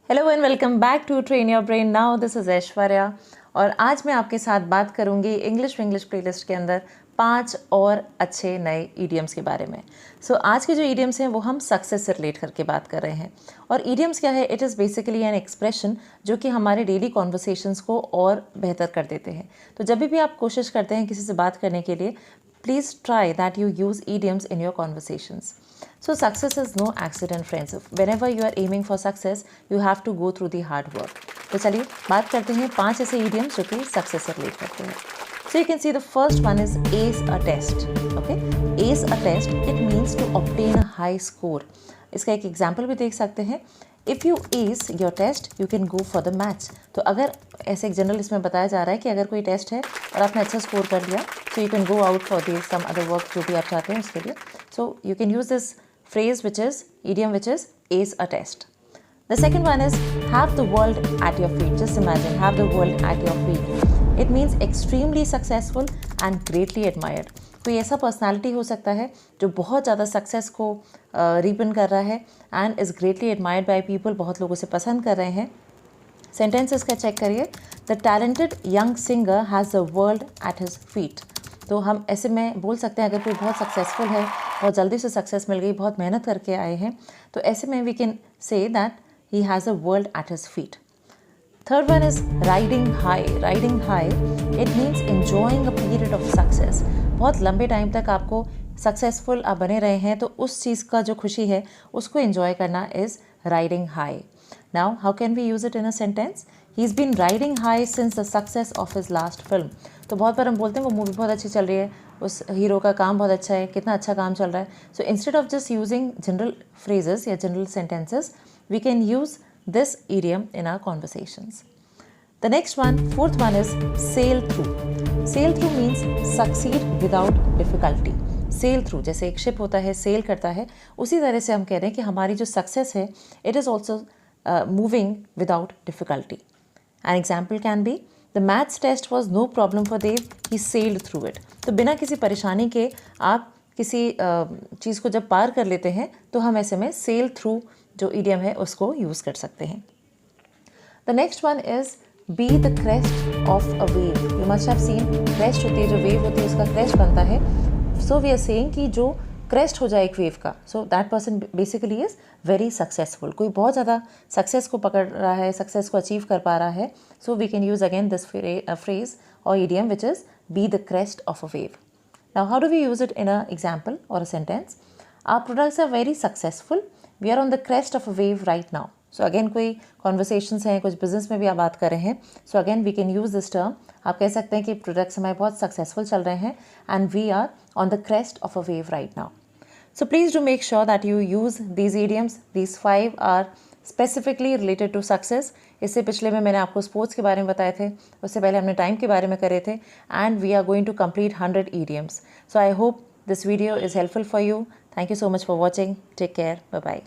Hello and welcome back to train your brain. Now this is Aishwarya और आज मैं आपके साथ बात करूंगी इंग्लिश प्लेलिस्ट के अंदर 5 और अच्छे नए ईडियम्स के बारे में। आज के जो ईडियम्स हैं वो हम सक्सेस से रिलेट करके बात कर रहे हैं। और ईडियम्स क्या है? It is basically an expression जो कि हमारे डेली कॉन्वर्सेशंस को और बेहतर कर देते हैं। तो जब भी आप कोशिश करते हैं किसी से बात करने के लिए, please try that you use idioms in your conversations. So success is no accident, friends. Whenever you are aiming for success, you have to go through the hard work. तो चलिए बात करते हैं 5 ऐसे idioms जो कि success से relate करते हैं. So you can see the first one is ace a test. Okay, ace a test. It means to obtain a high score. इसका एक एग्जाम्पल भी देख सकते हैं. If you ace your test you can go for the match. तो अगर ऐसे एक जनरल इसमें बताया जा रहा है कि अगर कोई टेस्ट है और आपने अच्छा स्कोर कर लिया, so you can go out for the some other work जो भी आप चाहते हैं उसके लिए. So you can use this phrase which is idiom which is ace a test. The second one is have the world at your feet. Just imagine, have the world at your feet. It means extremely successful and greatly admired. कोई ऐसा personality हो सकता है जो बहुत ज़्यादा success को ribbon कर रहा है and is greatly admired by people. बहुत लोग उसे पसंद कर रहे हैं. सेंटेंसेस का चेक करिए. The talented young singer has the world at his feet. तो हम ऐसे में बोल सकते हैं अगर कोई बहुत सक्सेसफुल है, बहुत जल्दी से सक्सेस मिल गई, बहुत मेहनत करके आए हैं, तो ऐसे में we can say that he has a world at his feet. Third one is riding high. Riding high, it means enjoying a period of success. बहुत लंबे टाइम तक आपको सक्सेसफुल आप बने रहे हैं तो उस चीज़ का जो खुशी है उसको एंजॉय करना is riding high. Now, how can we use it in a sentence? He's been riding high since the success of his last film. तो बहुत बार हम बोलते हैं वो मूवी बहुत अच्छी चल रही है, उस हीरो का काम बहुत अच्छा है, कितना अच्छा काम चल रहा है. So instead of just using general phrases या general sentences, we can use this idiom in our conversations. The next one, fourth one is sail through. Sail through means succeed without difficulty. Sail through जैसे एक ship होता है, cell करता है, उसी तरह से हम कह रहे हैं कि हमारी जो सक्सेस है it is also moving without difficulty. An example can be the maths test was no problem for Dev, he sailed through it. तो बिना किसी परेशानी के आप किसी चीज़ को जब पार कर लेते हैं तो हम ऐसे में सेल थ्रू जो इडियम है उसको यूज़ कर सकते हैं. The next one is be the crest of a wave. You must have seen, crest होती है जो वेव होती है उसका क्रेस्ट बनता है. सो वी आर सेइंग कि जो क्रेस्ट हो जाए एक वेव का, so that person basically is very successful. कोई बहुत ज़्यादा सक्सेस को पकड़ रहा है, सक्सेस को अचीव कर पा रहा है. So we can use again this phrase और idiom which is be the crest of a wave. Now, how do we use it in an example or a sentence? Our products are very successful. We are on the crest of a wave right now. So again कोई conversations हैं, कुछ business में भी आप बात कर रहे हैं. So again we can use this term. आप कह सकते हैं कि products हमारे बहुत successful चल रहे हैं and we are on the crest of a wave right now. So please do make sure that you use these idioms. These 5 are specifically related to success. इससे पिछले में मैंने आपको स्पोर्ट्स के बारे में बताए थे, उससे पहले हमने टाइम के बारे में करे थे. And we are going to complete 100 idioms. So I hope this video is helpful for you. Thank you so much for watching. Take care. Bye bye.